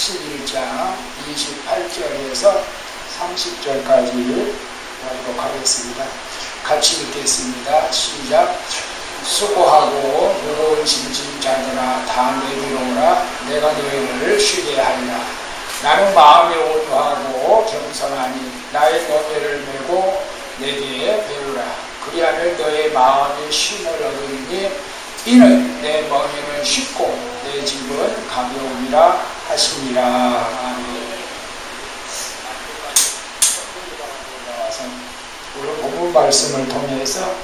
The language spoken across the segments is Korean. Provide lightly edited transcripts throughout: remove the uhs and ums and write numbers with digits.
11장 28절에서 30절까지 보도록 하겠습니다. 같이 읽겠습니다. 시작. 수고하고 무거운 짐진 자들아 다 내게로 오라. 내가 너희를 쉬게 하리라. 나는 마음이 온유하고 겸손하니 나의 멍에를 메고 내게 배우라. 그리하면 너의 마음이 쉼을 얻으리니 이는 내 멍에는 쉽고 내 짐은 가벼움이라 하시니라. 아멘. 오늘 본문 말씀을 통해서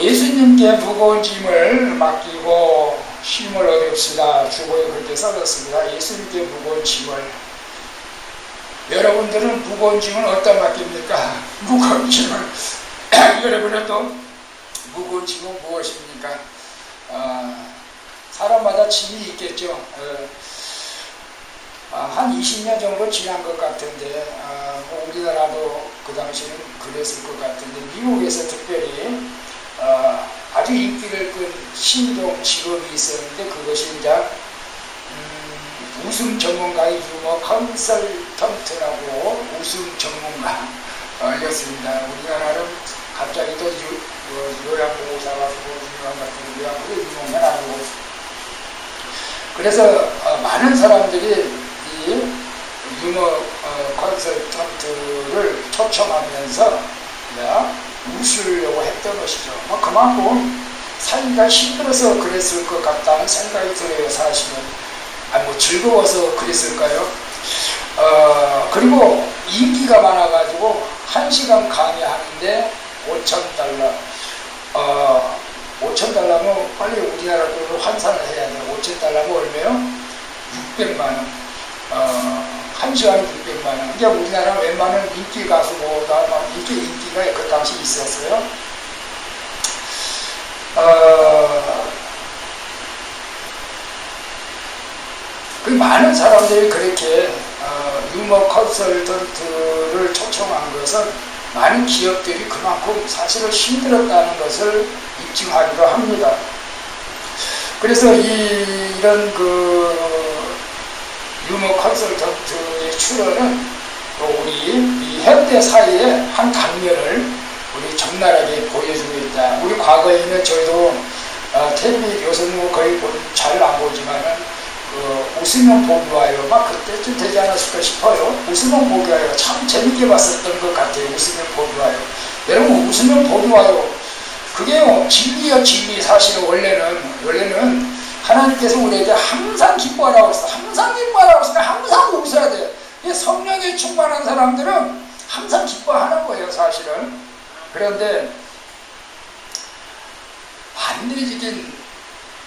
예수님께 무거운 짐을 맡기고 쉼을 얻읍시다. 주보에 그렇게 써졌습니다. 예수님께 무거운 짐을. 여러분들은 무거운 짐을 어디다 맡깁니까? 무거운 짐을. 여러분은 또 무거운 짐은 무엇입니까? 사람마다 짐이 있겠죠. 한 20년 정도 지난 것 같은데 우리나라도 그 당시에는 그랬을 것 같은데 미국에서 특별히 아주 인기를 끈 신동 직업이 있었는데 그것이 이제 웃음 전문가의 유머 컨설턴트라고 웃음 전문가였습니다. 우리나라는 갑자기 또 요양보호사가 유명 같은 요양보호 유명해나고 그래서 많은 사람들이 이 유머 컨설턴트를 초청하면서 웃으려고 했던 것이죠. 그만큼 살기가 힘들어서 그랬을 것 같다는 생각이 들어요. 사실은 즐거워서 그랬을까요? 그리고 인기가 많아가지고 1시간 강의하는데 $5,000. $5,000면 빨리 우리나라 돈으로 환산을 해야 돼요. $5,000면 얼마요? 600만원. 1시간에 600만원. 이게 우리나라 웬만한 인기 가수보다 인기가 그 당시 있었어요. 그 많은 사람들이 그렇게 유머 컨설턴트를 초청한 것은 많은 기업들이 그만큼 사실은 힘들었다는 것을 입증하기도 합니다. 그래서 이런 유머 컨설턴트의 출연은 우리 이 현대 사회의 한 단면을 우리 적나라하게 보여주고 있다. 우리 과거에는 저희도 텔레비전 요새는 거의 잘 안 보지만은 웃으면 보기 와요. 그때쯤 되지 않았을까 싶어요. 웃으면 보기 와요. 참 재밌게 봤었던 것 같아요. 웃으면 보기 와요. 여러분 웃으면 보기 와요. 그게요 진리요 진리. 사실은 원래는 하나님께서 우리에게 항상 기뻐하라고 했어. 항상 기뻐하라고 했으니까 항상 웃어야 돼요. 성령에 충만한 사람들은 항상 기뻐하는 거예요. 사실은. 그런데 반대적인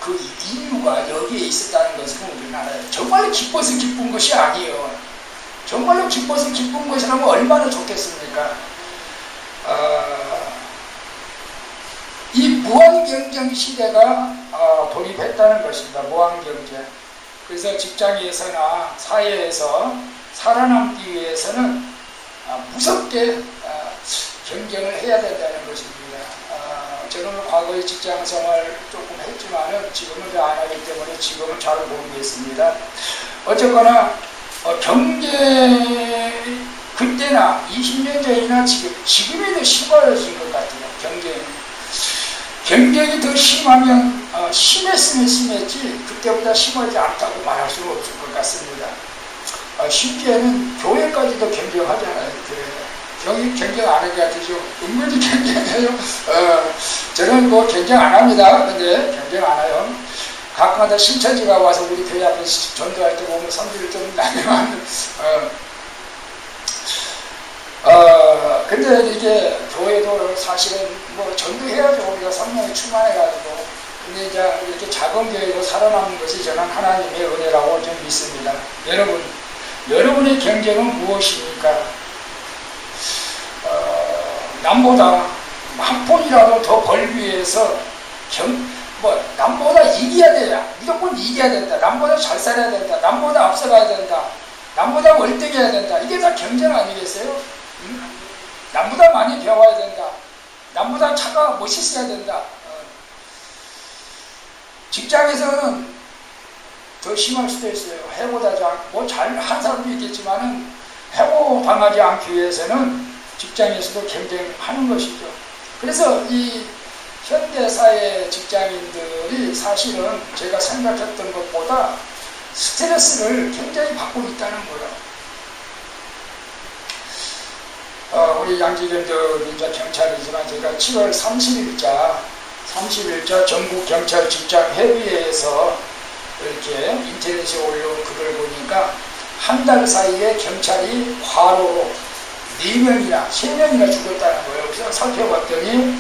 그 이유가 여기에 있었다는 것은 우리는 알아요. 정말로 기뻐서 기쁜 것이 아니에요. 정말로 기뻐서 기쁜 것이라면 얼마나 좋겠습니까? 이 무한경쟁 시대가 돌입했다는 것입니다. 무한경쟁. 그래서 직장에서나 사회에서 살아남기 위해서는 무섭게 경쟁을 해야 된다는 것입니다. 저는 과거에 직장생활 조금 했지만은 지금은 안 하기 때문에 지금은 잘 모르겠습니다. 어쨌거나 경제 그때나 20년 전이나 지금이 더 심해진 것 같아요. 경쟁이 더 심하면 심했으면 심했지 그때보다 심하지 않다고 말할 수는 없을 것 같습니다. 심지어는 교회까지도 경쟁하잖아요. 경쟁 안 하게 하죠. 은근히 경쟁해요. 저는 경쟁 안 합니다. 근데 경쟁 안 해요. 가끔마다 신천지가 와서 우리 교회 앞에 전도할 때 보면 성질을 좀 나면 근데 이게 교회도 사실은 전도해야죠. 우리가 성령에 충만해가지고. 근데 이제 이렇게 작은 교회로 살아남는 것이 저는 하나님의 은혜라고 좀 믿습니다. 여러분의 경쟁은 무엇입니까? 남보다 한 푼이라도 더 벌기 위해서 남보다 이겨야 돼요. 무조건 이겨야 된다. 남보다 잘 살아야 된다. 남보다 앞서가야 된다. 남보다 월등해야 된다. 이게 다 경쟁 아니겠어요? 남보다 많이 배워야 된다. 남보다 차가 멋있어야 된다. 직장에서는 더 심할 수도 있어요. 해고당하지 않고, 뭐 잘한 사람도 있겠지만은, 해고당하지 않기 위해서는 직장에서도 경쟁하는 것이죠. 그래서 이 현대사회 직장인들이 사실은 제가 생각했던 것보다 스트레스를 굉장히 받고 있다는 거예요. 우리 양지경도 이제 경찰이지만 제가 7월 30일자 전국경찰직장협의회에서 이렇게 인터넷에 올려온 글을 보니까 한 달 사이에 경찰이 과로로 4명이나 3명이나 죽었다는 거예요. 그래서 살펴봤더니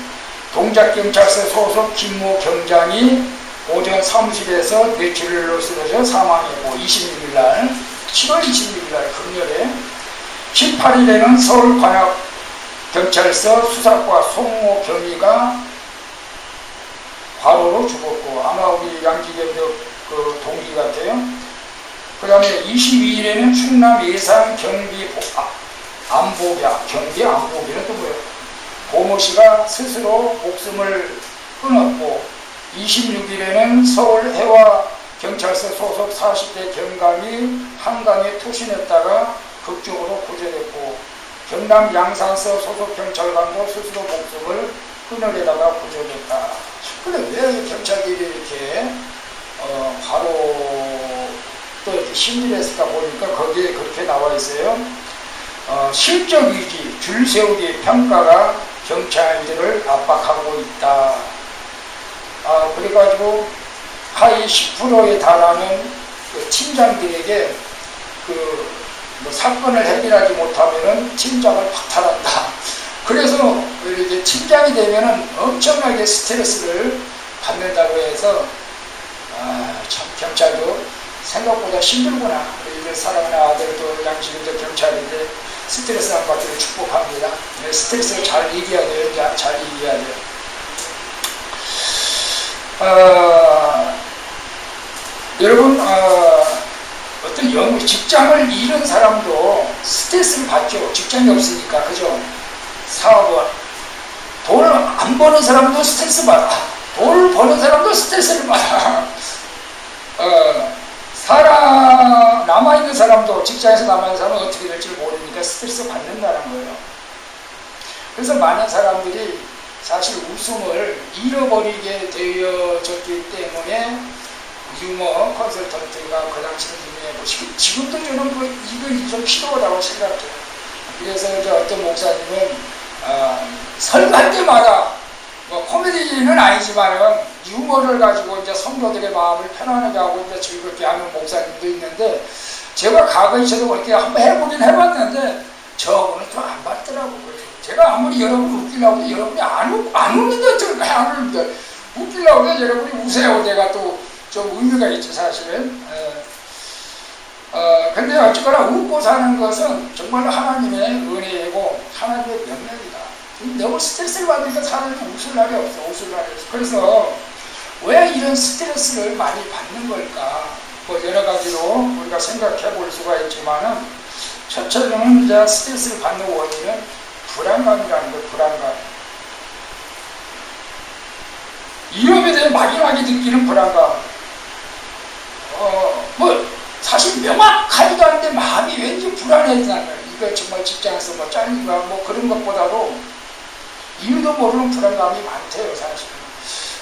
동작경찰서 소속 김모 경장이 오전 사무실에서 뇌출혈로 쓰러져 사망했고 26일날 7월 26일날 금요일에 18일에는 서울관악경찰서 수사과 송모 경위가 과로로 죽었고 아마 우리 양지경도 그 동기 같아요. 그 다음에 22일에는 충남 예산 경비 안보자, 경비 안보기는 또 뭐예요? 고모씨가 스스로 목숨을 끊었고 26일에는 서울 해화경찰서 소속 40대 경감이 한강에 투신했다가 극적으로 구조됐고 경남 양산서 소속 경찰관도 스스로 목숨을 끊으려다가 구조됐다. 근데 왜 경찰들이 이렇게 바로 또 이렇게 심리했을까 보니까 거기에 그렇게 나와 있어요. 실적 위기, 줄 세우기 평가가 경찰들을 압박하고 있다. 그래가지고 하위 10%에 달하는 그 팀장들에게 뭐 사건을 해결하지 못하면은 팀장을 박탈한다. 그래서 이렇게 팀장이 되면은 엄청나게 스트레스를 받는다고 해서 참 경찰도 생각보다 힘들구나. 우리 사랑하는 아들도 양심인데 경찰인데 스트레스 안 받기를 축복합니다. 스트레스를 잘 이겨야 돼요. 잘 이겨야 돼요. 여러분 어떤 직장을 잃은 사람도 스트레스를 받죠. 직장이 없으니까. 그죠? 사업은 돈을 안 버는 사람도 스트레스 받아. 돈을 버는 사람도 스트레스를 받아. 남아있는 사람도, 직장에서 남아있는 사람은 어떻게 될지 모르니까 스트레스 받는다는 거예요. 그래서 많은 사람들이 사실 웃음을 잃어버리게 되어졌기 때문에 유머 컨설턴트가 그 당시에 유명하고 지금도 저는 이건 좀 필요하다고 생각해요. 그래서 이제 어떤 목사님은 설교할 때마다 뭐 코미디는 아니지만은 유머를 가지고 이제 성도들의 마음을 편안하게 하고 이제 즐겁게 하는 목사님도 있는데 제가 과거에 저도 그렇게 한번 해보긴 해봤는데 저분은 좀 안 받더라고요. 제가 아무리 여러분 웃기려고 해도 여러분이 안 웃는데 어떻게 안 웃는데 웃기려고 해도 여러분이 우세요. 내가 또 좀 의미가 있죠 사실은. 근데 어쨌거나 웃고 사는 것은 정말 하나님의 은혜이고 하나님의 명령이다. 너무 스트레스를 받으니까 사람이 웃을 날이 없어. 웃을 날이 없어. 그래서 왜 이런 스트레스를 많이 받는 걸까? 뭐 여러 가지로 우리가 생각해 볼 수가 있지만은 첫째로는 이제 스트레스를 받는 원인은 불안감이라는 거예요. 불안감. 위험에 대해 막연하게 느끼는 불안감. 뭐 사실 명확하지도 않은데 마음이 왠지 불안해지는 거예요. 이거 정말 직장에서 뭐 잘린가 뭐 그런 것보다도 이유도 모르는 불안감이 많대요 사실.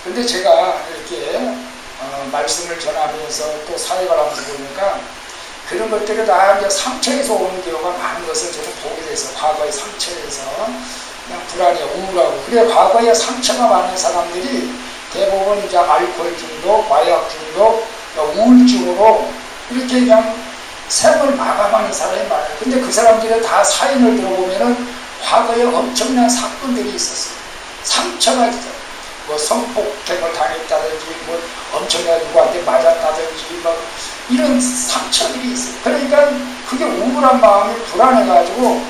근데 제가 이렇게 말씀을 전하면서 또 사회가 나오다 보니까 그런 것들이 다 이제 상처에서 오는 경우가 많은 것을 저는 보게 돼서 과거의 상처에서 그냥 불안해 우울하고 그래 과거에 상처가 많은 사람들이 대부분 이제 알코올 중독, 마약 중독, 우울증으로 이렇게 그냥 생을 마감하는 사람이 많아요. 근데 그 사람들의 다 사연을 들어보면은 과거에 엄청난 사건들이 있었어요. 상처가 있어요. 뭐 성폭행을 당했다든지, 뭐 엄청나게 누구한테 맞았다든지, 뭐 이런 상처들이 있어요. 그러니까 그게 우울한 마음이 불안해가지고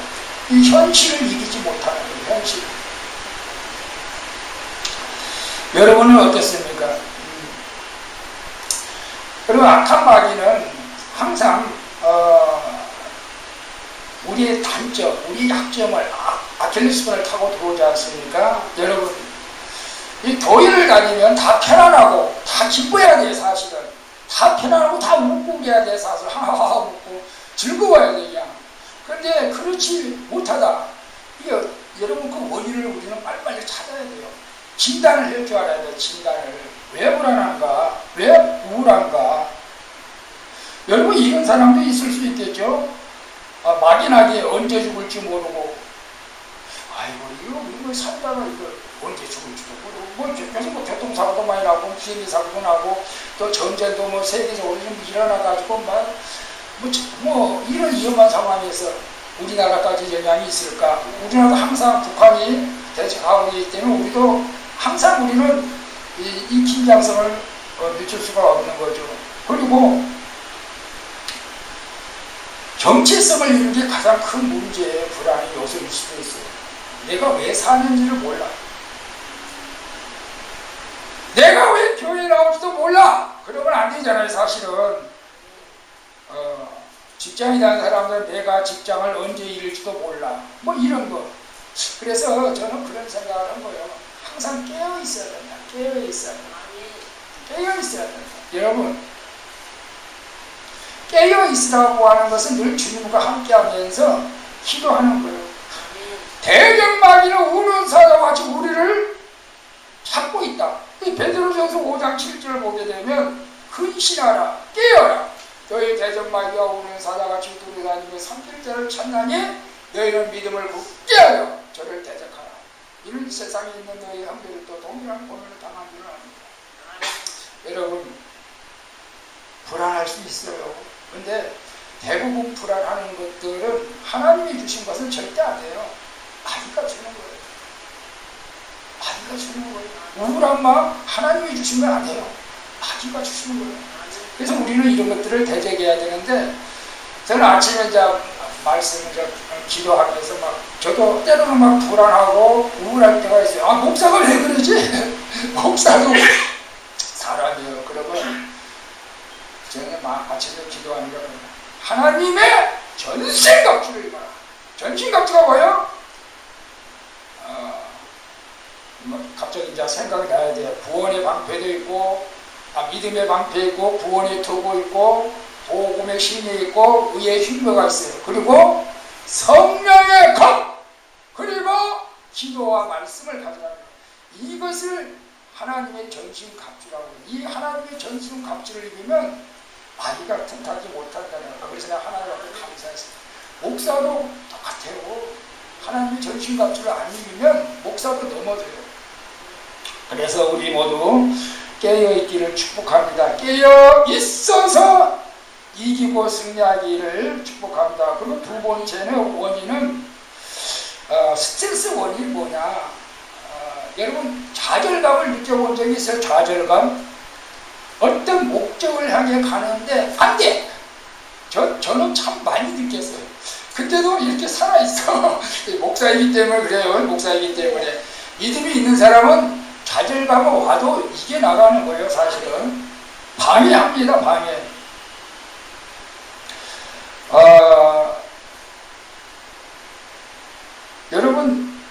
이 현실을 이기지 못하는 거예요. 현실. 여러분은 어떻습니까? 그리고 악한 마귀는 항상 우리의 단점, 우리 약점을 아킬레스건을 타고 들어오지 않습니까? 여러분 이 교회를 다니면 다 편안하고 다 기뻐야 돼요 사실은. 다 편안하고 다 웃고 그래야 돼. 사실 하하하 웃고 즐거워야 돼 그냥. 그런데 그렇지 못하다. 이게 여러분 그 원인을 우리는 빨리빨리 찾아야 돼요. 진단을 할 줄 알아야 돼요. 진단을. 왜 불안한가? 왜 우울한가? 여러분 이런 사람도 있을 수 있겠죠. 막연하게 언제 죽을지 모르고, 아이고 이거 살다가 이거 언제 죽을지도 모르고, 뭐 계속 뭐 교통사고도 많이 나고 비행기 사고도 나고 또 전쟁도 뭐 세계적으로 좀 일어나가지고 뭐 이런 위험한 상황에서 우리나라까지 영향이 있을까? 우리나라도 항상 북한이 대적하고 있기 때문에 우리도 항상 우리는 이 긴장성을 늦출 수가 없는 거죠. 그리고 정체성을 잃는 게 가장 큰 문제예요. 불안의 요소일 수도 있어요. 내가 왜 사는지를 몰라. 내가 왜 교회에 나올지도 몰라. 그러면 안 되잖아요. 사실은 직장에 다니는 사람들은 내가 직장을 언제 잃을지도 몰라. 뭐 이런 거. 그래서 저는 그런 생각을 한 거예요. 항상 깨어 있어야 된다. 깨어 있어야 된다. 깨어 있어야 된다. 여러분, 깨어 있으라고 하는 것은 늘 주님과 함께하면서 기도하는 거예요. 대적마귀는 우는 사자와 같이 우리를 찾고 있다. 베드로전서 5장 7절을 보게 되면 근신하라, 깨어라. 너희 대적마귀와 우는 사자같이 돌아다니며 삼킬 자를 찾나니 너희는 믿음을 굳게 하여 저를 대적하라. 이는 세상에 있는 너희 형제들도 동일한 고난을 당한 줄을 압니다. 여러분, 불안할 수 있어요. 근데 대부분 불안하는 것들은 하나님이 주신 것은 절대 안 돼요. 마귀가 주는 거예요. 마귀가 주는 거예요. 우울한 마음 하나님이 주신 건 아니에요. 마귀가 주시는 거예요. 그래서 우리는 이런 것들을 대적해야 되는데, 저는 아침에 이제 말씀을 기도하면서 저도 때로는 불안하고 우울할 때가 있어요. 목사가 왜 그러지? 목사도 사람이에요. 그러면 저는 아침에 기도하는 거 하나님의 전신갑주를 입어라. 전신갑주가 뭐예요? 갑자기 이제 생각이 나야 돼요. 구원의 방패도 있고, 믿음의 방패 있고, 구원의 투구 있고, 복음의 신이 있고, 의의 흉배가 있어요. 그리고 성령의 검, 그리고 기도와 말씀을 가져가는 거예요. 이것을 하나님의 전신갑주라고 해요. 이 하나님의 전신갑주를 입으면 마귀가 틈타지 못한다는 거예요. 그래서 내가 하나님 앞에 감사했어요. 목사도 똑같아요. 하나님의 전신갑주를 안 입으면 목사도 넘어져요. 그래서 우리 모두 깨어있기를 축복합니다. 깨어있어서 이기고 승리하기를 축복합니다. 그리고 두 번째는 원인은 스트레스 원인이 뭐냐. 여러분 좌절감을 느껴본 적이 있어요? 좌절감? 어떤 목적을 향해 가는데 안 돼! 저는 참 많이 느꼈어요. 근데도 이렇게 살아있어. 목사이기 때문에 그래요. 목사이기 때문에. 믿음이 있는 사람은 좌절감은 와도 이겨나가는 거예요. 사실은 방해합니다. 방해. 여러분,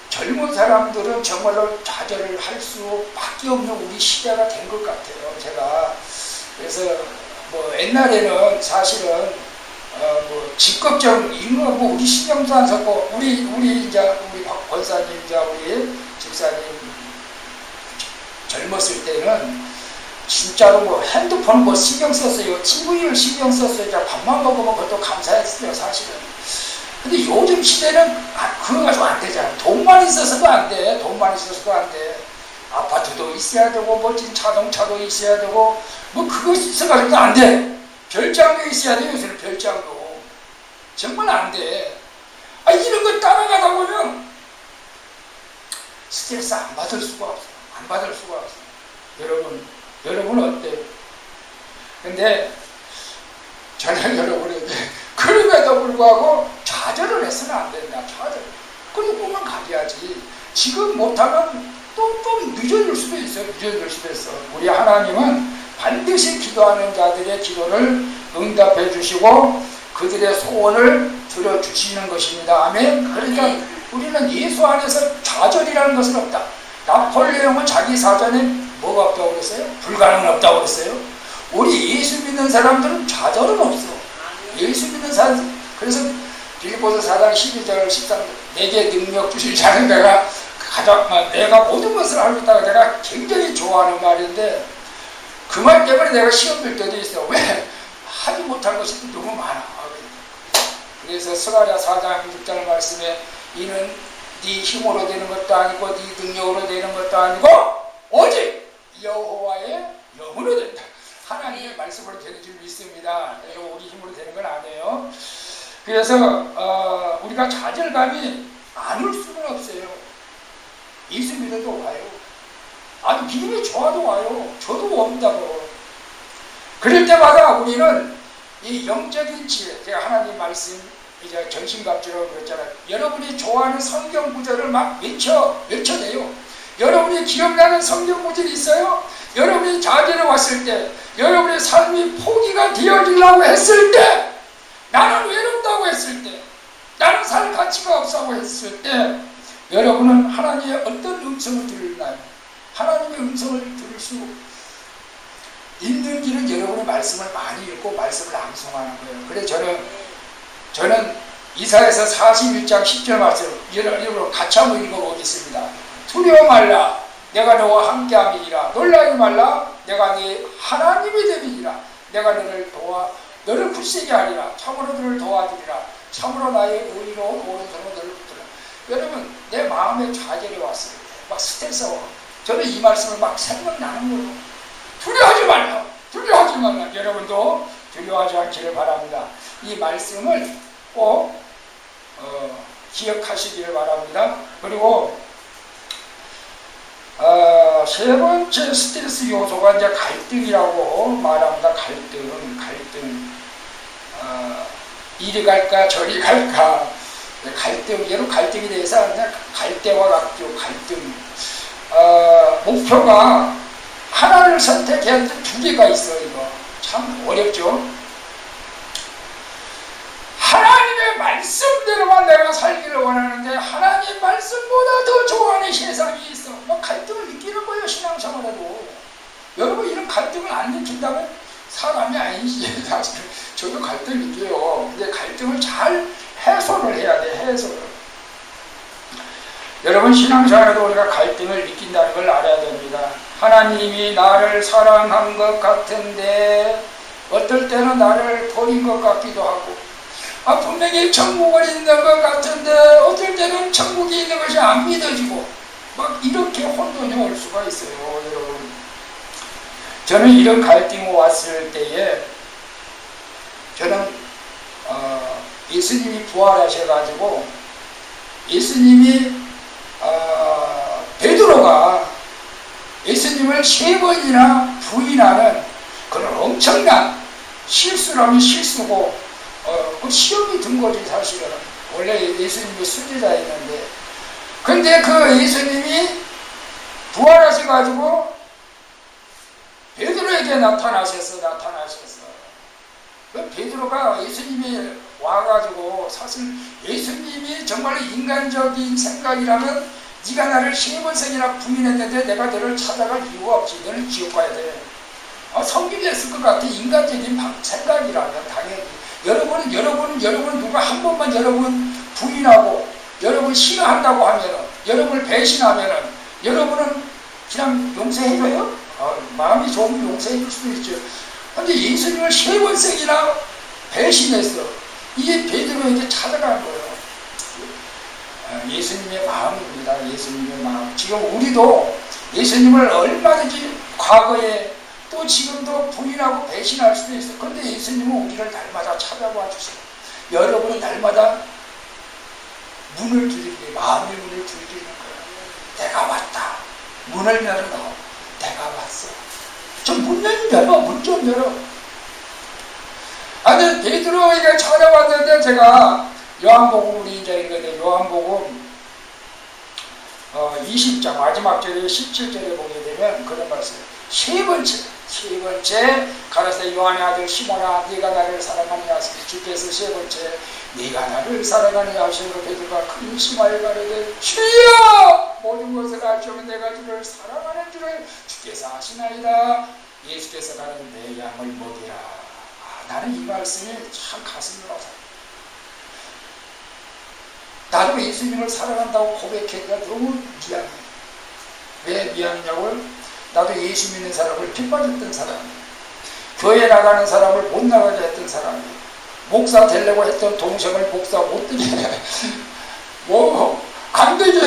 젊은 사람들은 정말로 좌절을 할 수밖에 없는 우리 시대가 된 것 같아요. 제가 그래서 옛날에는 사실은 직급적 이런 거 우리 신경도 안 썼고, 우리 박 권사님, 우리 집사님 젊었을 때는 진짜로 핸드폰 신경 썼어요. TV를 신경 썼어요. 밥만 먹으면 그것도 감사했어요. 사실은. 근데 요즘 시대는 그거 가지고 안 되잖아. 돈만 있어서도 안 돼. 돈만 있어서도 안 돼. 아파트도 있어야 되고, 멋진 자동차도 있어야 되고, 그거 있어가지고도 안 돼. 별장도 있어야 돼. 요새는 별장도. 정말 안 돼. 이런 거 따라가다 보면 스트레스 안 받을 수가 없어. 안 받을 수가 없어. 여러분 어때요? 근데 저는 여러분에게 그럼에도 불구하고 좌절을 해서는 안 된다. 좌절. 그리고만 가져야지. 지금 못하면 또 좀 늦어질 수도 있어요. 늦어질 수도 있어. 우리 하나님은 반드시 기도하는 자들의 기도를 응답해 주시고 그들의 소원을 들어주시는 것입니다. 아멘. 그러니까 우리는 예수 안에서 좌절이라는 것은 없다. 나폴레옹은 자기 사전에 뭐가 없다고 그랬어요? 불가능은 없다고 그랬어요? 우리 예수 믿는 사람들은 좌절은 없어. 예수 믿는 사람, 그래서 빌립보서 4장 12절 13절 내게 능력 주실 자는 내가 모든 것을 알고 있다가 내가 굉장히 좋아하는 말인데 그 말 때문에 내가 시험 들 때도 있어. 왜? 하지 못할 것이 너무 많아. 그래서 스가랴 4장 6절 말씀에 이는 네 힘으로 되는 것도 아니고 네 능력으로 되는 것도 아니고 오직 여호와의 영으로 된다. 하나님의 말씀으로 되는 줄 믿습니다. 우리 힘으로 되는 건 아니에요. 그래서 우리가 좌절감이 안 올 수는 없어요. 예수 믿어도 와요. 아니 믿음이 좋아도 와요. 저도 옵니다고. 그럴 때마다 우리는 이 영적인 지혜, 제가 하나님 말씀 이제 정신갑주라고 그랬잖아요. 여러분이 좋아하는 성경 구절을 막 외쳐내요. 여러분이 기억나는 성경 구절이 있어요? 여러분이 좌절에 왔을 때, 여러분의 삶이 포기가 되어지려고 했을 때, 나는 외롭다고 했을 때, 나는 살 가치가 없다고 했을 때, 여러분은 하나님의 어떤 음성을 들을까요? 하나님의 음성을 들을 수 있는 길은 여러분의 말씀을 많이 읽고 말씀을 암송하는 거예요. 그래서 저는 이사야서 41장 10절 말씀 여러분 같이 한번 읽어보겠습니다. 두려워 말라 내가 너와 함께함이니라. 놀라지 말라 내가 네 하나님이 됨이니라. 내가 너를 굳세게 하리라. 참으로 너를 도와주리라. 참으로 나의 의로 오른손으로 너를 붙들라. 여러분 내 마음에 좌절이 왔어요. 막 스트레스가 와. 저는 이 말씀을 막 생각나는 거예요. 두려워하지 말라. 두려워하지 말라. 여러분도 두려워하지 않기를 바랍니다. 이 말씀을 꼭 기억하시기를 바랍니다. 그리고 세 번째 스트레스 요소가 이제 갈등이라고 말합니다. 갈등. 이리 갈까 저리 갈까. 갈등, 갈등에 대해서 갈대와 같죠. 갈등. 목표가 하나를 선택해야 하는데 두 개가 있어요. 이거 참 어렵죠. 하나님의 말씀대로만 내가 살기를 원하는데 하나님 말씀보다 더 좋아하는 세상이 있어. 갈등을 느끼는 거예요. 신앙생활에도. 여러분 이런 갈등을 안 느낀다면 사람이 아니지. 사실 저도 갈등 느껴요. 근데 갈등을 잘 해소를 해야 돼. 해소를. 여러분 신앙생활에도 우리가 갈등을 느낀다는 걸 알아야 됩니다. 하나님이 나를 사랑한 것 같은데 어떨 때는 나를 버린 것 같기도 하고 분명히 천국은 있는 것 같은데 어떨 때는 천국이 있는 것이 안 믿어지고 막 이렇게 혼돈이 올 수가 있어요. 여러분 저는 이런 갈등이 왔을 때에 저는 예수님이 부활하셔가지고 예수님이 베드로가 예수님을 3번이나 부인하는 그런 엄청난 실수라면 실수고 그 시험이 든 거지 사실은. 원래 예수님이 순죄자였는데 근데 그 예수님이 부활하셔가지고 베드로에게 나타나셨어. 그 베드로가 예수님이 와가지고 사실 예수님이 정말 인간적인 생각이라면 네가 나를 3번씩이나 부인했는데 내가 너를 찾아갈 이유가 없지. 너는 지옥 가야 돼. 성경이 했을 것 같아. 인간적인 생각이라면 당연히. 여러분 누가 한 번만 여러분 부인하고 여러분 싫어한다고 하면은 여러분을 배신하면은 여러분은 그냥 용서해줘요? 마음이 좋으면 용서해줄 수도 있죠. 근데 예수님을 3번씩이나 배신했어. 이게 베드로에게 찾아간 거예요. 예수님의 마음입니다. 예수님의 마음. 지금 우리도 예수님을 얼마든지 과거에 또 지금도 부인하고 배신할 수도 있어요. 그런데 예수님은 우리를 날마다 찾아와 주세요. 여러분은 날마다 문을 두드리게, 마음의 문을 두드리는 거예요. 내가 왔다. 문을 열어. 내가 왔어. 좀 문 열어. 문 좀 열어. 아니 베드로에게 찾아왔는데 제가 요한복음 우리 이제 읽었는데 요한복음 20장 마지막 절에 17절에 보게 되면 그런 말씀. 세 번째 가라사대 요한의 아들 시몬아 네가 나를 사랑하느냐 하시니 주께서 세 번째 네가 나를 사랑하느냐 하시므로 베드로가 큰 심하여 가로되 주여 모든 것을 알시오며 내가 주를 사랑하는 줄을 주께서 하시나이다. 예수께서 가는 내 양을 먹이라. 나는 이 말씀이 참 가슴이 아파요. 나도 예수님을 사랑한다고 고백하기가 너무 미안해. 왜 미안하냐고요? 나도 예수 믿는 사람을 핍박했던 사람이에요. 교회 나가는 사람을 못 나가게 했던 사람이에요. 목사 되려고 했던 동생을 목사 못 되게 안 되게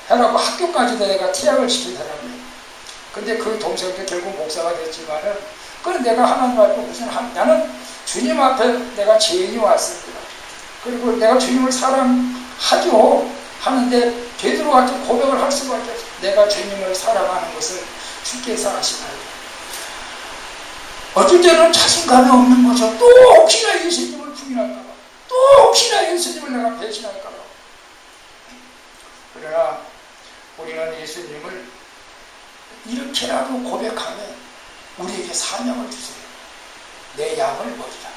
해라고 학교까지도 내가 퇴학을 시킨 사람이에요. 근데 그 동생도 결국 목사가 됐지만은 그건 내가 하나님 앞에 무슨 나는 주님 앞에 내가 죄인이 왔습니다. 그리고 내가 주님을 사랑하죠 하는데 베드로 같은 고백을 할 수밖에 없어요. 내가 주님을 사랑하는 것을 주께서 아시나요? 어쩔 때는 자신감이 없는 거죠. 또 혹시나 예수님을 부인할까봐, 또 혹시나 예수님을 내가 배신할까봐. 그러나 우리는 예수님을 이렇게라도 고백하면 우리에게 사명을 주세요. 내 양을 먹이라.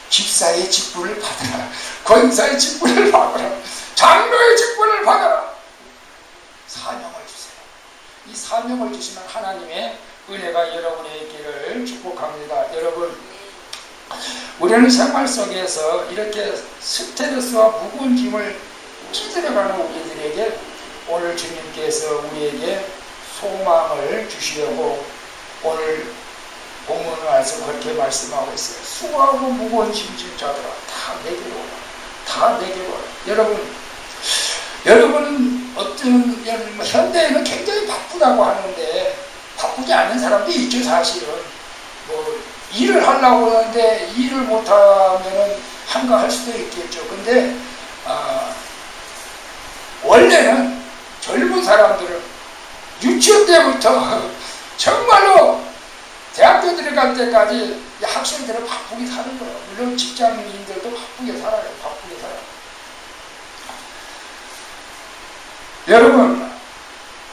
집사의 직분을 받으라. 권사의 직분을 받으라. 장로의 직분을 받아라. 사명을 주세요. 이 사명을 주시는 하나님의 은혜가 여러분에게를 축복합니다. 여러분, 우리는 생활 속에서 이렇게 스트레스와 무거운 짐을 찌들어가는 우리들에게 오늘 주님께서 우리에게 소망을 주시려고 오늘 본문을 와서 그렇게 말씀하고 있어요. 수고하고 무거운 짐진 자들아 다 내게로 오라. 다 내게로 오라. 여러분은 어떤 현대에는 굉장히 바쁘다고 하는데 바쁘지 않은 사람도 있죠. 사실은 일을 하려고 하는데 일을 못하면 한가할 수도 있겠죠. 근데 원래는 젊은 사람들은 유치원 때부터 정말로 대학교 들어갈 때까지 학생들은 바쁘게 사는 거예요. 물론 직장인들도 바쁘게 살아요. 바쁘게 살아요.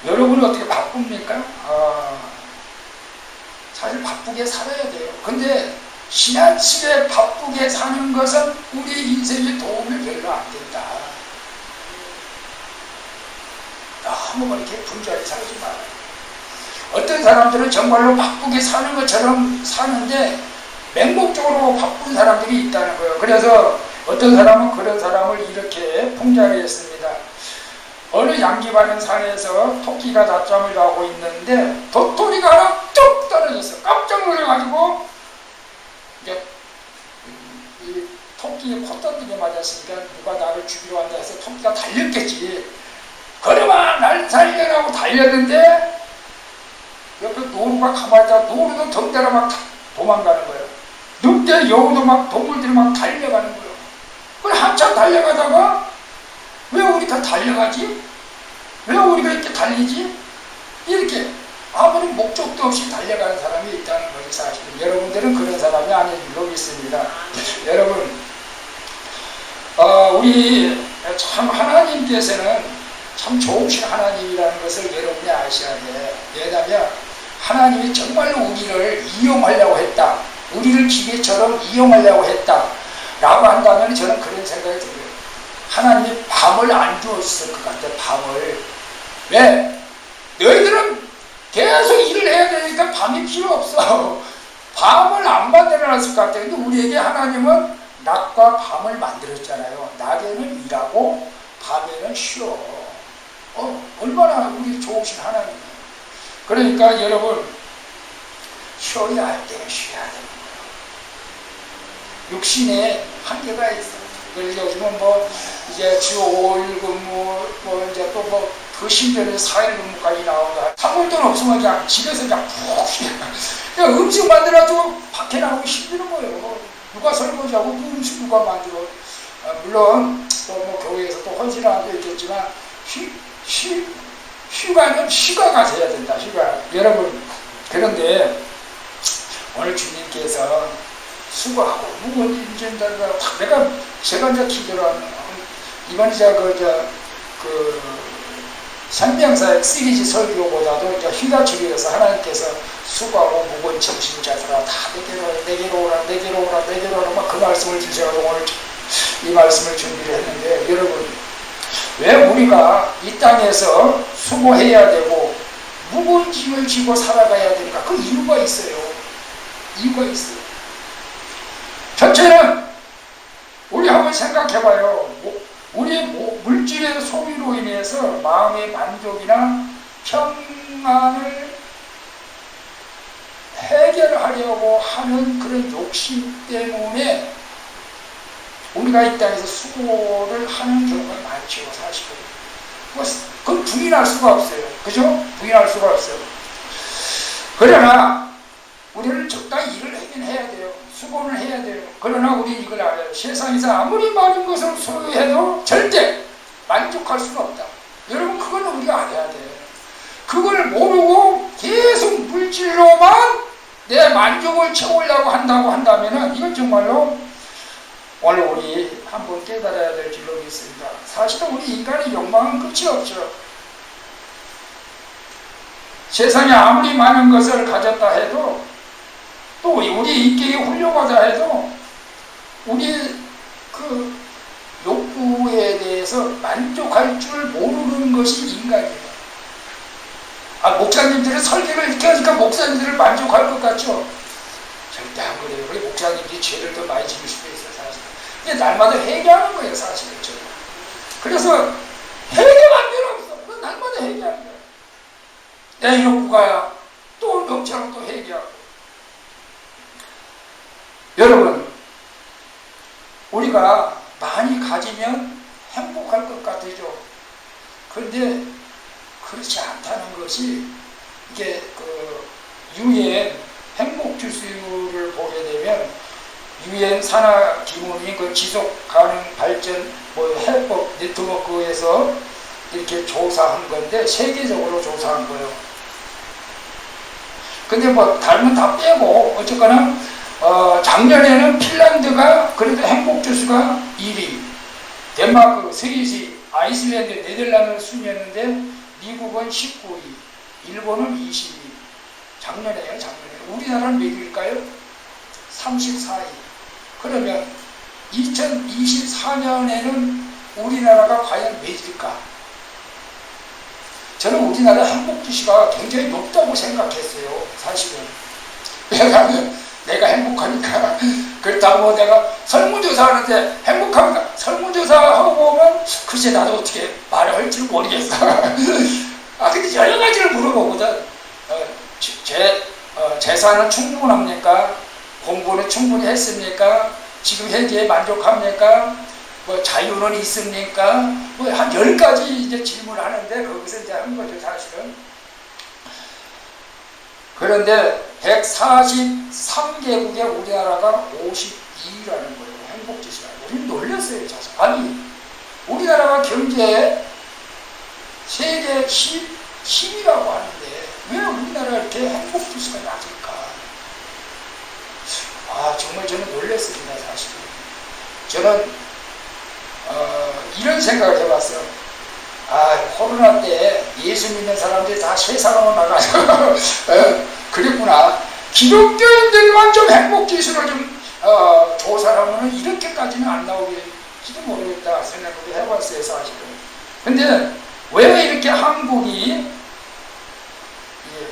여러분은 어떻게 바쁩니까? 사실 바쁘게 살아야 돼요. 근데 지나치게 바쁘게 사는 것은 우리 인생에 도움이 별로 안 된다. 너무 그렇게 분주하게 살지 말아요. 어떤 사람들은 정말로 바쁘게 사는 것처럼 사는데 맹목적으로 바쁜 사람들이 있다는 거예요. 그래서 어떤 사람은 그런 사람을 이렇게 풍자리했습니다. 어느 양기바른 산에서 토끼가 낮잠을 자고 있는데 도토리가 하나 뚝 떨어졌어요. 깜짝 놀라가지고 이제 이 토끼에 콧던지게 맞았으니까 누가 나를 죽이러 왔다 해서 토끼가 달렸겠지. 그러면 날 살려라고 달렸는데 옆에 노루가 가만히 있다가 노루도 덩대로 막 도망가는 거예요. 늑대, 여우도 막 동물들이 막 달려가는 거예요. 그걸 한참 달려가다가 왜 우리가 달려가지? 왜 우리가 이렇게 달리지? 이렇게 아무런 목적도 없이 달려가는 사람이 있다는 것이 사실은 여러분들은 그런 사람이 아닌 줄로 믿습니다. 여러분, 우리 참 하나님께서는 참 좋으신 하나님이라는 것을 여러분이 아셔야 돼요. 왜냐하면 하나님이 정말로 우리를 이용하려고 했다. 우리를 기계처럼 이용하려고 했다. 라고 한다면 저는 그런 생각이 들어요. 하나님이 밤을 안 주었을 것 같아. 밤을. 왜? 너희들은 계속 일을 해야 되니까 밤이 필요 없어. 밤을 안 만들어놨을 것 같아. 근데 우리에게 하나님은 낮과 밤을 만들었잖아요. 낮에는 일하고 밤에는 쉬어. 얼마나 우리 좋으신 하나님이에요. 그러니까 여러분, 쉬어야 할 때는 쉬어야 되는 거예요. 육신에 한계가 있어요. 요즘은 이제 주 5일 근무, 이제 또 그 신전에 4일 근무까지 나온다. 3월 돈 없으면 그냥 집에서 그냥 푹 쉬어. 그냥 음식 만들어가지고 밖에 나오기 힘드는 거예요. 누가 설거지하고 음식 누가 만들어. 물론 또 교회에서 또 헌신하는 데 있겠지만 휴가는 휴가가 돼야 된다. 휴가. 여러분, 그런데 오늘 주님께서 수고하고 무거운 인전자가 제가 이제 기도를 이번에 제가 그 생명사역 시리즈 설교보다도 이제 휴가철이라서 하나님께서 수고하고 무거운 정신자들아 다 내게로 오라 막 그 말씀을 주셔가지고 오늘 이 말씀을 준비를 했는데, 여러분, 왜 우리가 이 땅에서 수고해야 되고 무거운 짐을 지고 살아가야 되니까 그 이유가 있어요. 이유가 있어요. 첫째는 우리 한번 생각해봐요. 우리의 물질의 소비로 인해서 마음의 만족이나 평안을 해결하려고 하는 그런 욕심 때문에 우리가 이 땅에서 수고를 하는 경우가 많죠, 사실은. 그건 부인할 수가 없어요. 그죠? 부인할 수가 없어요. 그러나 우리는 적당히 일을 하긴 해야 돼요. 수고를 해야 돼요. 그러나 우리 이걸 알아요. 세상에서 아무리 많은 것을 소유해도 절대 만족할 수는 없다. 여러분, 그건 우리가 알아야 돼요. 그걸 모르고 계속 물질로만 내 만족을 채우려고 한다고 한다면은 이건 정말로 오늘 우리 한번 깨달아야 될 줄로 믿습니다. 사실은 우리 인간의 욕망은 끝이 없죠. 세상에 아무리 많은 것을 가졌다 해도 또 우리 인격이 훌륭하다 해도 우리 그 욕구에 대해서 만족할 줄 모르는 것이 인간이에요. 목사님들은 설교를 이렇게 하니까 목사님들을 만족할 것 같죠? 절대 안 그래요. 우리 목사님들이 죄를 더 많이 지을 수도 있어요, 사실. 근데 날마다 회개하는 거예요, 사실은. 그래서 회개할 필요 없어. 날마다 회개하는 거예요. 내 욕구가 또 넘쳐나면 또 회개하고. 여러분, 우리가 많이 가지면 행복할 것 같으죠. 그런데 그렇지 않다는 것이 이게 그 유엔 행복지수를 보게 되면 유엔 산하 기금이 그 지속 가능 발전 해법 네트워크에서 이렇게 조사한 건데 세계적으로 조사한 거예요. 근데 다른 건 다 빼고 어쨌거나 작년에는 핀란드가 그래도 행복지수가 1위, 덴마크, 스위스, 아이슬란드, 네덜란드 순이었는데 미국은 19위, 일본은 22위. 작년에요, 작년에. 우리나라는 몇 위일까요? 34위. 그러면 2024년에는 우리나라가 과연 몇일까? 저는 우리나라 행복지수가 굉장히 높다고 생각했어요, 사실은. 내가 행복하니까. 그렇다고 내가 설문조사 하는데 행복합니까? 설문조사 하고 보면 글쎄 나도 어떻게 말을 할지 모르겠어. 근데 여러 가지를 물어보거든. 재산은 충분합니까? 공부는 충분히 했습니까? 지금 현재에 만족합니까? 자유는 있습니까? 한 10가지 이제 질문을 하는데 거기서 이제 한 거죠, 사실은. 그런데 143개국의 우리나라가 52위라는 거예요. 행복지수가. 우리는 놀랐어요, 사실. 아니, 우리나라가 경제에 세계 10위라고 하는데 왜 우리나라가 이렇게 행복지수가 낮을까? 정말 저는 놀랐습니다, 사실은. 저는 이런 생각을 해봤어요. 코로나 때 예수 믿는 사람들이 다 세상으로 나가서 그랬구나. 기독교인들만 좀 행복지수를 좀 조사를 하면 이렇게까지는 안 나오겠지도 모르겠다 생각을 해봤어요, 사실은. 근데 왜 이렇게 한국이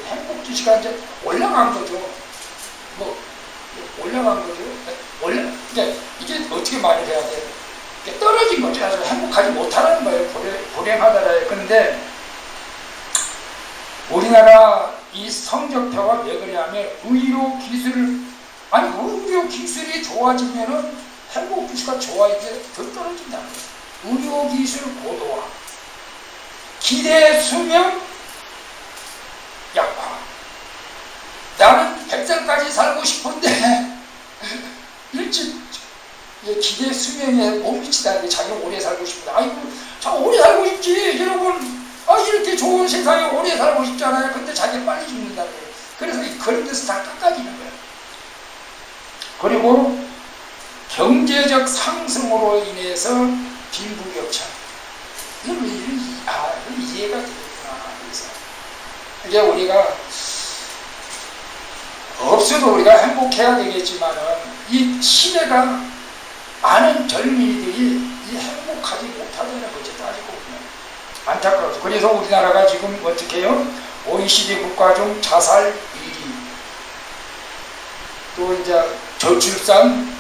행복지수가 이제 올라간 거죠? 올라간 거죠? 그러니까 이게 어떻게 말을 해야 돼? 떨어진 거죠. 행복하지 못하는 거예요. 불행하다라요. 그런데 우리나라 이 성적표가 왜 그러냐면 의료 기술이 좋아지면은 행복지수가 좋아지게 더 떨어진다는 거예요. 의료 기술 고도화, 기대 수명 약화. 나는 100살까지 살고 싶은데 일찍 기대 수명에 못 미치다는데 자기가 오래 살고 싶다. 자 오래 살고 싶지 여러분. 이렇게 좋은 세상에 오래 살고 싶잖아요. 근데 자기가 빨리 죽는다고요. 그래서 그런 데서 다 깎아지는 거예요. 그리고 경제적 상승으로 인해서 빈부격차. 이건 이해가 되겠구나. 그래서 이게 우리가 없어도 우리가 행복해야 되겠지만은 이 시대가 많은 젊은이들이 이 행복하지 못하다는 거죠. 따지고 보면 안타까워서. 그래서 우리나라가 지금 어떻게 해요? OECD 국가 중 자살 1위, 또 이제 저출산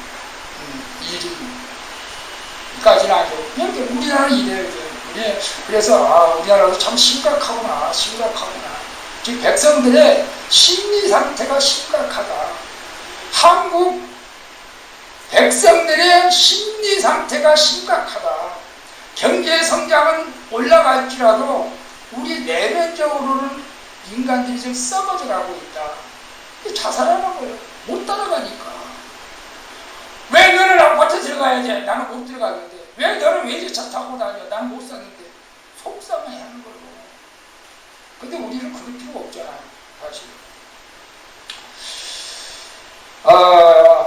1위까지는 아니고, 이렇게 우리나라는 이래요. 그래서 우리나라도 참 심각하구나. 지금 백성들의 심리 상태가 심각하다. 한국 백성들의 심리 상태가 심각하다. 경제 성장은 올라갈지라도 우리 내면적으로는 인간들이 지금 썩어져 가고 있다. 자살하는 거예요. 못 따라가니까. 왜 너는 아파트 들어가야 돼? 나는 못 들어가는데. 왜 너는 외제차 타고 다녀? 나는 못 사는데. 속상해 하는 거예요. 근데 우리는 그럴 필요가 없잖아, 사실.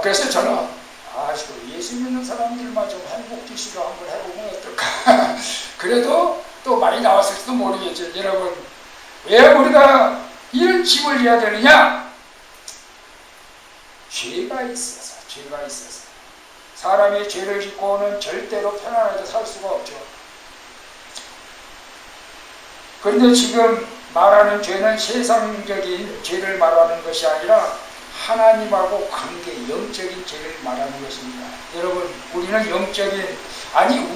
그래서 저는 예수 믿는 사람들만 좀 행복지수로 한번 해보면 어떨까. 그래도 또 많이 나왔을지도 모르겠죠. 여러분, 왜 우리가 이런 짐을 져야 되느냐? 죄가 있어서. 사람이 죄를 짓고는 절대로 편안하게 살 수가 없죠. 그런데 지금 말하는 죄는 세상적인 죄를 말하는 것이 아니라 하나님하고 관계, 영적인 죄를 말하는 것입니다. 여러분, 우리는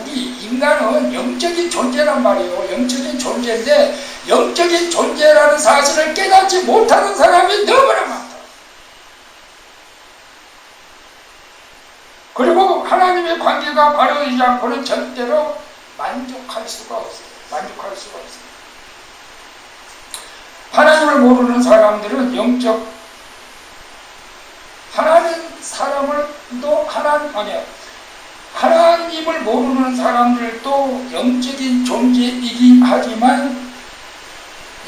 우리 인간은 영적인 존재란 말이에요. 영적인 존재인데, 영적인 존재라는 사실을 깨닫지 못하는 사람이 너무나 많다. 그리고 하나님의 관계가 바로되지 않고는 절대로 만족할 수가 없어요. 하나님을 모르는 사람들은 하나님을 모르는 사람들도 영적인 존재이긴 하지만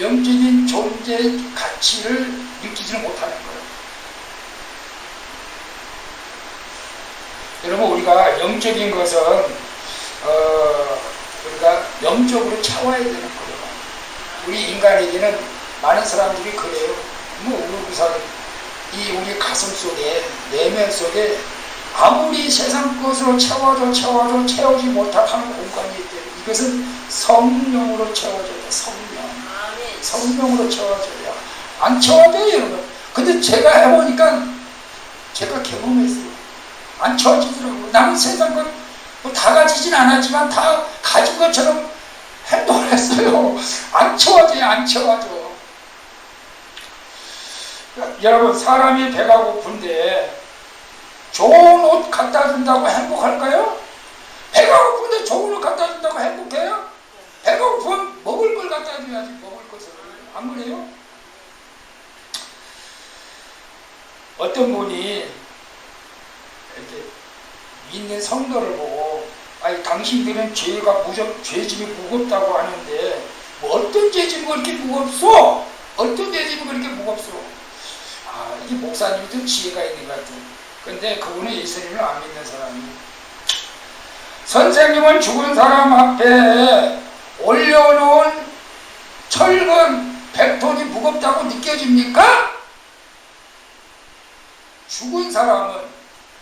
영적인 존재의 가치를 느끼지는 못하는 거예요. 여러분, 우리가 영적인 것은 우리가 영적으로 채워야 되는 거예요. 우리 인간에게는 많은 사람들이 그래요. 우리 가슴 속에, 내면 속에 아무리 세상 것으로 채워도 채우지 못하는 공간이 있대요. 이것은 성령으로 채워져야 돼요. 성령으로 채워져야. 안 채워져요, 여러분. 근데 제가 해보니까 제가 경험했어요. 안 채워지더라고요. 나는 세상 것 다 가지진 않았지만 다 가진 것처럼 행동을 했어요. 안 채워져. 여러분, 사람이 배가 고픈데 좋은 옷 갖다 준다고 행복할까요? 배가 고픈데 좋은 옷 갖다 준다고 행복해요? 배가 고프면 먹을 걸 갖다 줘야지, 먹을 것을. 안 그래요? 어떤 분이 이렇게 믿는 성도를 보고, 당신들은 죄짐이 무겁다고 하는데, 어떤 죄짐이 그렇게 무겁소? 이게 목사님도 지혜가 있는 것 같아요. 근데 그분은 예수님을 안 믿는 사람이에요. 선생님은 죽은 사람 앞에 올려놓은 철근 100톤이 무겁다고 느껴집니까?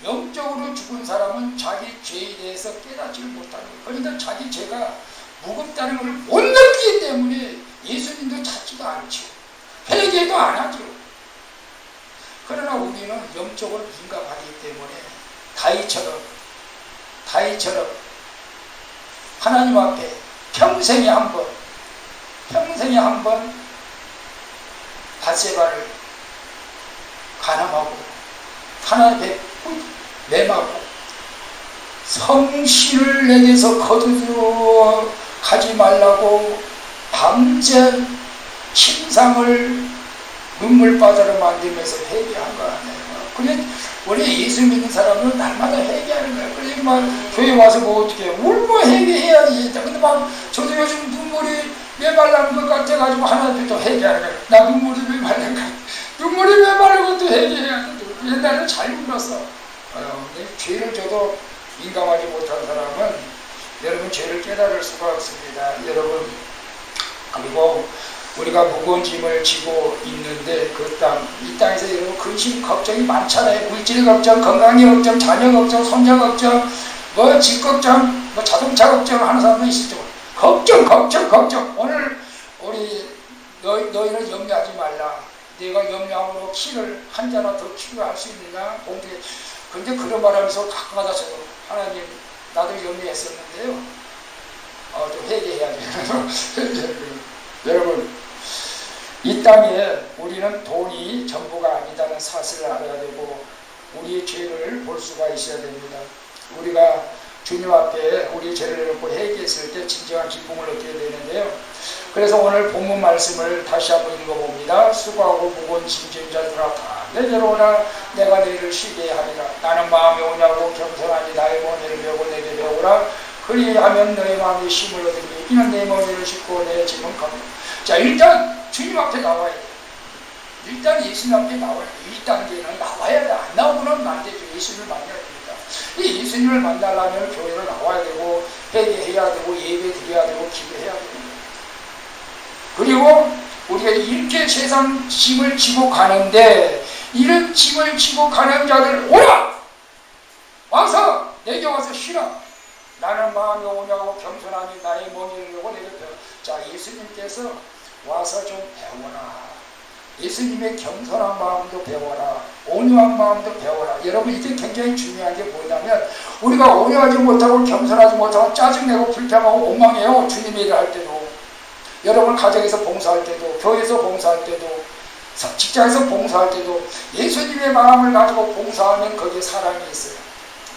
영적으로 죽은 사람은 자기 죄에 대해서 깨닫지를 못하는 거예요. 그러니까 자기 죄가 무겁다는 걸 못 느끼기 때문에 예수님도 찾지도 않죠. 회개도 안 하죠. 그러나 우리는 영적으로 민감하기 때문에 다윗처럼 하나님 앞에 평생에 한 번 밧세바를 간음하고 하나님 앞에 매마고 성실을 내게서 거두어 가지 말라고 밤새 침상을 눈물바다로 만들면서 회개한 거 아니에요. 그래, 원래 예수 믿는 사람은 날마다 회개하는 거야. 그러니까 막 교회 와서 어떻게 해. 울고 회개해야지. 근데 저도 요즘 눈물이 메말라는 것 같아가지고 하나님께 또 회개하는 거야. 나 눈물이 메말라는 거야. 눈물이 메말라고 또 회개해야 돼. 옛날에는 잘 울었어. 죄를 져도 민감하지 못한 사람은 여러분 죄를 깨달을 수가 없습니다. 여러분, 그리고 우리가 무거운 짐을 지고 있는데 이 땅에서 여러분 근심 걱정이 많잖아요. 물질 걱정, 건강의 걱정, 자녀 걱정, 손자 걱정, 집 걱정, 자동차 걱정 하는 사람도 있었죠. 걱정. 오늘 우리 너희는 염려하지 말라. 내가 염려함으로 키를 한 자나 더 키우게 할 수 있느냐? 공중에. 근데 그런 말 하면서 가끔 가다 저도 하나님 나도 염려했었는데요. 좀 회개해야죠. 여러분, 이 땅에 우리는 돈이 전부가 아니다는 사실을 알아야 되고 우리의 죄를 볼 수가 있어야 됩니다. 우리가 주님 앞에 우리 죄를 놓고 회개했을 때 진정한 기쁨을 얻게 되는데요. 그래서 오늘 본문 말씀을 다시 한번 읽어봅니다. 수고하고 무거운 짐진 자들아 다 내게로 오라. 내가 너희를 쉬게 하리라. 나는 마음이 오냐고 겸손하니 나의 머리를 메고 내게 배우라. 그리하면 너의 마음이 힘을 얻으니 이는 내 머리를 싣고 내 짐은 가면. 자, 일단 주님 앞에 나와야 돼. 일단 예수님 앞에 나와야 돼. 1단계는 나와야 돼. 안 나오고는 안 되죠. 예수님을 만나야 됩니다. 이 예수님을 만나려면 교회를 나와야 되고 회개해야 되고 예배 드려야 되고 기도해야 됩니다. 그리고 우리가 이렇게 세상 짐을 지고 가는데 이런 짐을 지고 가는 자들 오라! 와서 내게 와서 쉬라. 나는 마음이 오냐고 겸손하니 나의 멍에를 내고 내게 배워. 자, 예수님께서 와서 좀 배워라. 예수님의 겸손한 마음도 배워라. 온유한 마음도 배워라. 여러분, 이게 굉장히 중요한 게 뭐냐면 우리가 온유하지 못하고 겸손하지 못하고 짜증내고 불평하고 원망해요. 주님 일을 할 때도, 여러분 가정에서 봉사할 때도, 교회에서 봉사할 때도, 직장에서 봉사할 때도 예수님의 마음을 가지고 봉사하면 거기에 사랑이 있어요.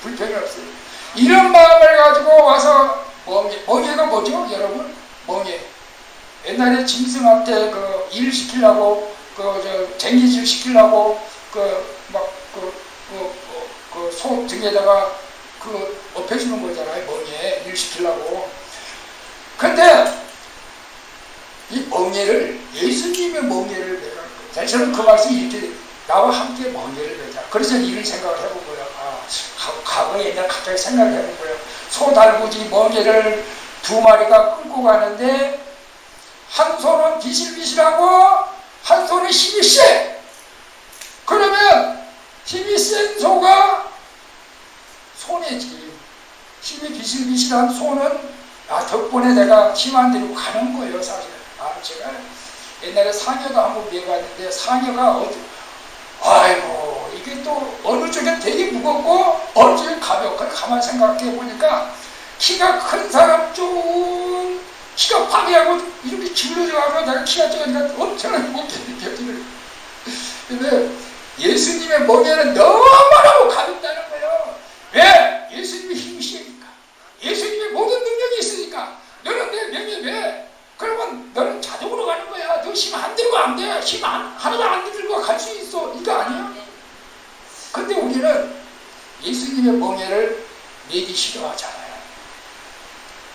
불평이 없어요. 이런 마음을 가지고 와서 멍에가 뭐죠? 여러분, 멍에. 옛날에 짐승한테 그 일 시키려고 쟁기질 시키려고 소 등에다가 엎혀주는 거잖아요. 멍에 일 시키려고. 근데 이 멍에를 예수님의 멍에를 내가 저는 그 말씀이 이렇게 나와 함께 멍에를 매자. 그래서 이런 생각을 해본 거예요. 과거에 옛날 갑자기 생각을 해본 거예요. 소 달구지 멍에를 2마리가 끌고 가는데 한 손은 비실비실하고 한 손은 힘이 세. 그러면 힘이 센 소가 손해지. 힘이 비실비실한 소는 덕분에 내가 힘 안 들이고 가는 거예요, 사실. 제가 옛날에 상여도 한번 매봤는데 상여가 아이고 이게 또 어느 쪽에 되게 무겁고 어느 쪽에 가볍고 가만 생각해 보니까 키가 큰 사람 좀 키가 파괴하고 이렇게 기울어져가지고 내가 키가 작으니까 엄청나게 무겁게 느껴지는. 근데 예수님의 멍에는 너무나도 가볍다는 거예요. 왜? 예수님의 힘이 세니까. 예수님의 모든 능력이 있으니까. 너는 내 명예 왜? 그러면 너는 자동으로 가는 거야. 너 힘 안 들고 안 돼. 힘 하나도 안 들고 갈 수 있어. 이거 아니야? 근데 우리는 예수님의 멍에를 내기 싫어하잖아요.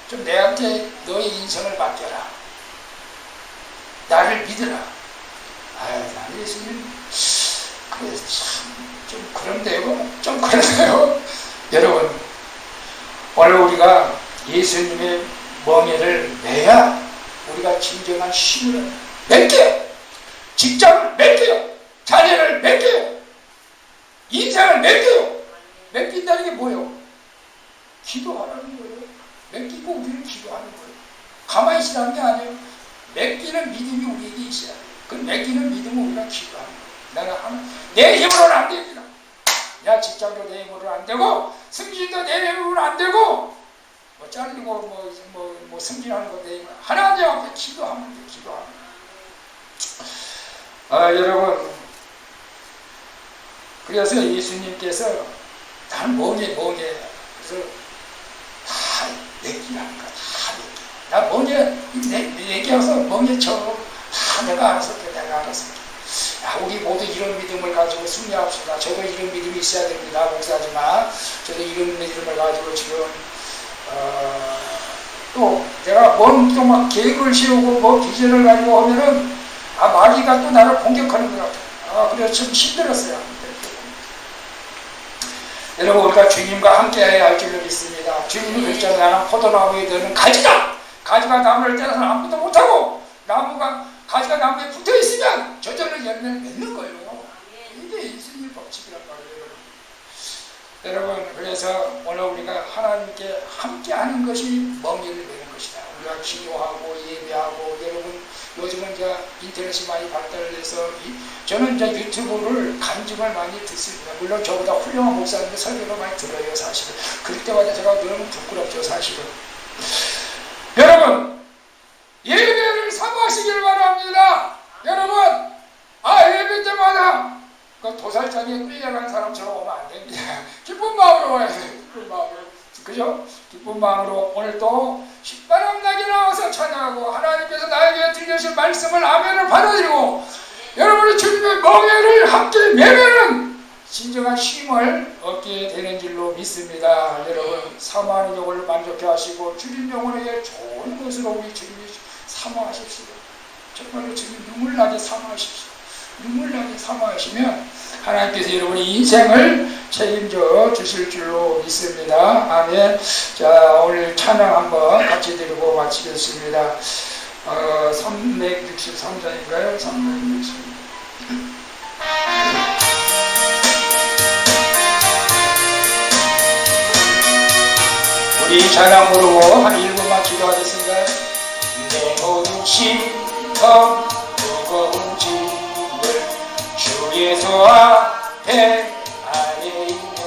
좀 내한테 너의 인생을 맡겨라. 나를 믿으라. 나는 예수님, 그래, 참, 좀 그런데요. 좀 그런데요. 여러분, 오늘 우리가 예수님의 멍에를 내야 우리가 진정한 힘을 맺게요. 직장을 맺게요. 자녀를 맺게요. 인생을 맺게요. 맺긴다는 게 뭐예요? 기도하라는 거예요. 맺기고 우리는 기도하는 거예요. 가만히 있으라는 게 아니에요. 맺기는 믿음이 우리에게 있어야 돼요. 그 맺기는 믿음은 우리가 기도하는 거예요. 내 힘으로는 안 됩니다. 야, 직장도 내 힘으로는 안 되고 승진도 내 힘으로는 안 되고 잘리고 승진하는 거 내 힘으로 하나님 앞에 기도하면 돼요. 기도하면 여러분, 그래서 예수님께서 난 멍에 그래서 다 내기라는 거야. 다 내기. 나 멍에 내기여서 멍에 쳐. 다 내가 알아서 내가 알아서. 우리 모두 이런 믿음을 가지고 승리합시다. 저도 이런 믿음이 있어야 됩니다. 목사지만 저도 이런 믿음을 가지고 지금 또 제가 또 막 계획을 세우고 뭐 비전을 가지고 하면은 마귀가 또 나를 공격하는 것 같아요. 그래서 좀 힘들었어요. 여러분, 우리가 주님과 함께 해야 할 줄을 믿습니다. 주님이 그랬잖아요. 나는 포도나무에 너는 가지다. 가지가 나무를 떼서는 아무것도 못하고 가지가 나무에 붙어있으면 저절로 열매를 맺는 거예요. 이게 예수님의 법칙이란 말이에요. 여러분, 그래서 오늘 우리가 하나님께 함께 하는 것이 멍에를 메는 것이다. 우리가 기도하고 예배하고 여러분 요즘은 이제 인터넷이 많이 발달해서 저는 이제 유튜브를 간증을 많이 듣습니다. 물론 저보다 훌륭한 목사님들 설교를 많이 들어요, 사실은. 그럴 때마다 제가 너무 부끄럽죠, 사실은. 여러분, 예배를 사모하시길 바랍니다. 여러분, 예배 때마다 그 도살장에 끌려간 사람처럼 오면 안 됩니다. 기쁜 마음으로 와야 돼요. 기쁜 마음으로. 그죠? 기쁜 마음으로 오늘도 휘바람 나게 나와서 찬양하고 하나님께서 나에게 들려주신 말씀을 아멘을 받아들이고 여러분이 주님의 멍에를 함께 매면은 진정한 쉼을 얻게 되는 줄로 믿습니다. 여러분, 사모하는 영혼을 만족해 하시고 주님 영혼에게 좋은 것으로 우리 주님이 사모하십시오. 정말로 주님 눈물 나게 사모하십시오. 눈물 나게 사모하시면 하나님께서 여러분의 인생을 책임져 주실 줄로 믿습니다. 아멘. 자, 오늘 찬양 한번 같이 드리고 마치겠습니다. 363장인가요? 360. 우리 찬양으로 한 1분만 기도하겠습니다. 내 모든 심령 무거운 짐을 주 예수 앞에 아뢰이며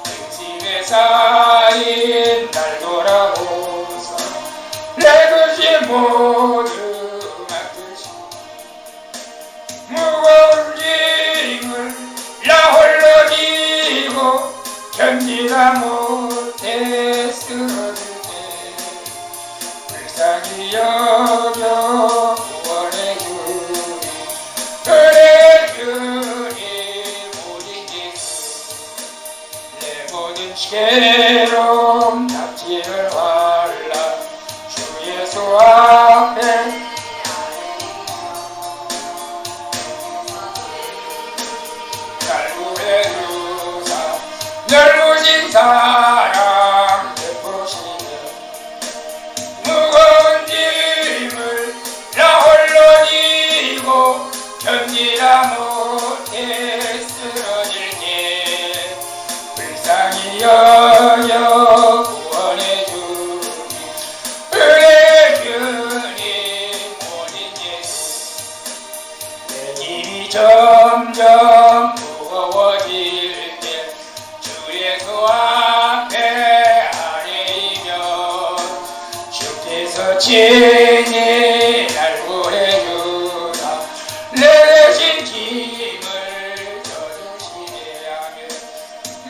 등심에 쌓인 날 돌아오사 내 것이 모두 맡으시 무거운 짐을 나 홀로 지고 견디다 못해 쓰러질 때 불쌍히 여겨 구원해 주니 그래 주니 모든 예수 내 모든 괴로움 잡지를 할라 주 예수 앞에 날 구해 주사 넓으신 사랑 베푸시네 무거운 짐을 나 홀로 지고 견디다 못해 쓰러질 때 불쌍히 여겨 구원해 주니 은혜 주니 모든 예수 내 힘이 점점 무거워질 때 주 예수 앞에 아뢰이며 주께서 친히 날 구해주사 내 대신 짐을 져주시네 하며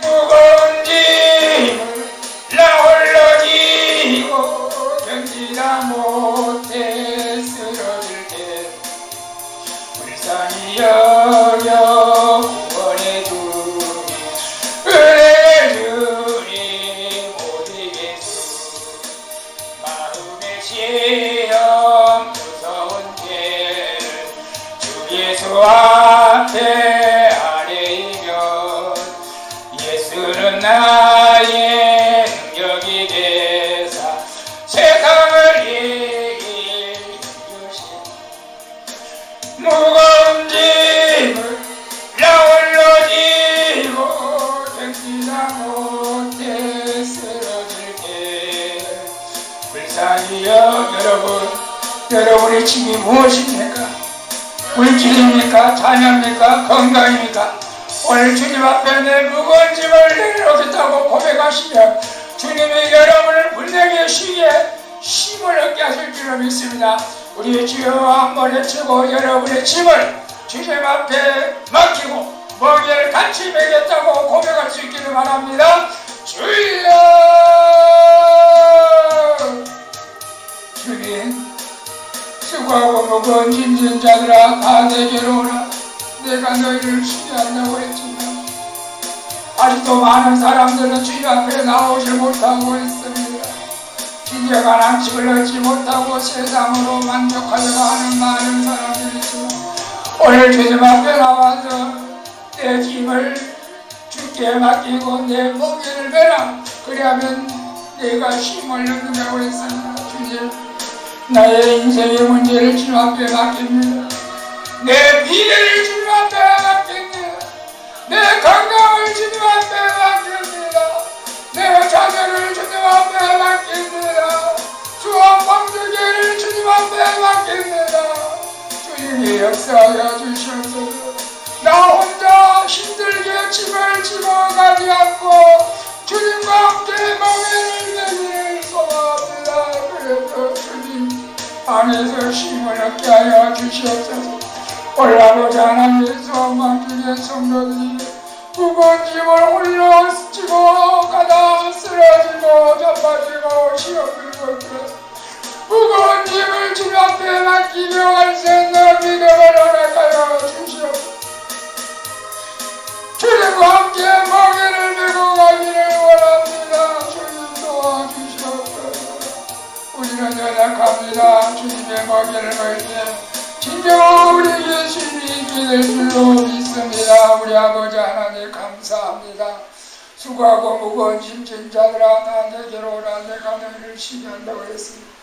무거운 짐을 나 홀로 지고 견디다 못해 쓰러질 때 불쌍히 여겨 구원해 주니 은혜 주니 모든 예수 마음의 시험 무서운 죄를 주 예수 앞에 아뢰이면 예수는 나의 능력이 되사 세상을 이길 주신 무거운 짐을 나 홀로 지고 견디다 못해 쓰러질 때 불쌍히 여러분의 짐이 무엇입니까? 물질입니까? 자녀입니까? 건강입니까? 오늘 주님 앞에 내 무거운 짐을 내려놓겠다고 고백하시면 주님이 여러분을 불쌍히 쉬게 힘을 얻게 하실 줄로 믿습니다. 우리 주여 한번 외치고 여러분의 짐을 주님 앞에 맡기고 멍에를 같이 매겠다고 고백할 수 있기를 바랍니다. 주여 주님 수고하고 무거운 짐진 자들아 다 내게로 오라. 내가 너희를 쉬게 한다고 했지만 아직도 많은 사람들은 주님 앞에 나오지 못하고 있습니다. 진정한 안식을 얻지 못하고 세상으로 만족하려고 하는 많은 사람들이 있지만 오늘 주님 앞에 나와서 내 짐을 주께 맡기고 내 멍에를 매라. 그리하면 내가 힘을 얻는다고 했습니다. 주님 나의 인생의 문제를 주님 앞에 맡깁니다. 내 미래를 주님 앞에 맡깁니다. 내 건강을 주님 앞에 맡깁니다. 내 자녀를 주님 앞에 맡깁니다. 주와 방주계를 주님 앞에 맡깁니다. 역사하여 주시옵소서. 나 혼자 힘들게 짐을 지고 가지 않고 주님과 함께 멍에를 내기를 소망합니다. 그래서 주님 안에서 힘을 얻게 하여 주시옵소서. 올라보자 하나님의 소망 중에 성도들이 무거운 짐을 홀려 지고 가다 쓰러지고 자빠지고 시험 들고 들어서 무거운 짐을 주님 앞에 맡기며 갈 수 있는 믿음을 허락하여 주시옵소서. 주님과 함께 멍에를 메고 가기를 원합니다. 주님 도와주시옵소서. 우리는 연약합니다. 주님의 멍에를 메을 때 진정한 우리 예수님이 있게 될 줄로 믿습니다. 우리 아버지 하나님 감사합니다. 수고하고 무거운 짐진 자들아 나 내게로 오라. 내가 너희를 쉬게 한다고 했습니다.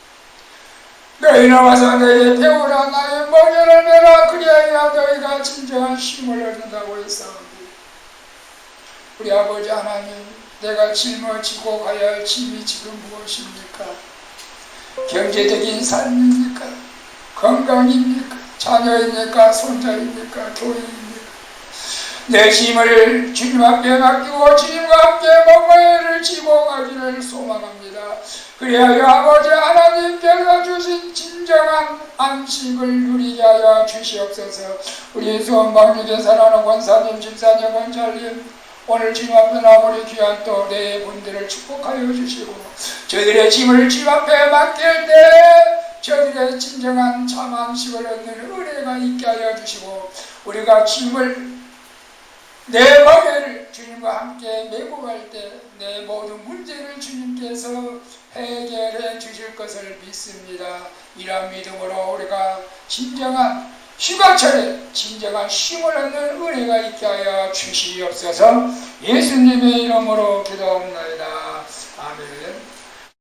너희는 와서 너희의 배우라. 나의 멍에를 메라. 그리하여 너희가 진정한 쉼을 얻는다고 했사옵니다. 우리 아버지 하나님, 내가 짊어지고 가야 할 짐이 지금 무엇입니까? 경제적인 삶입니까? 건강입니까? 자녀입니까? 손자입니까? 교회입니까? 내 짐을 주님 앞에 맡기고 주님과 함께 멍에를 지고 가기를 소망합니다. 그리하여 아버지 하나님께서 주신 진정한 안식을 누리게 하여 주시옵소서. 우리 수원방주에 사랑하는 권사님, 집사님, 원장님, 오늘 주님 앞에 나오니 귀한 또 내 분들을 축복하여 주시고 저들의 짐을 주님 앞에 맡길 때 저들의 진정한 참 안식을 얻는 은혜가 있게 하여 주시고 우리가 짐을 내 멍에를 주님과 함께 메고 갈 때 내 모든 문제를 주님께서 해결해 주실 것을 믿습니다. 이런 믿음으로 우리가 진정한 휴가철에 진정한 쉼을 얻는 은혜가 있게 하여 주시옵소서. 예수님의 이름으로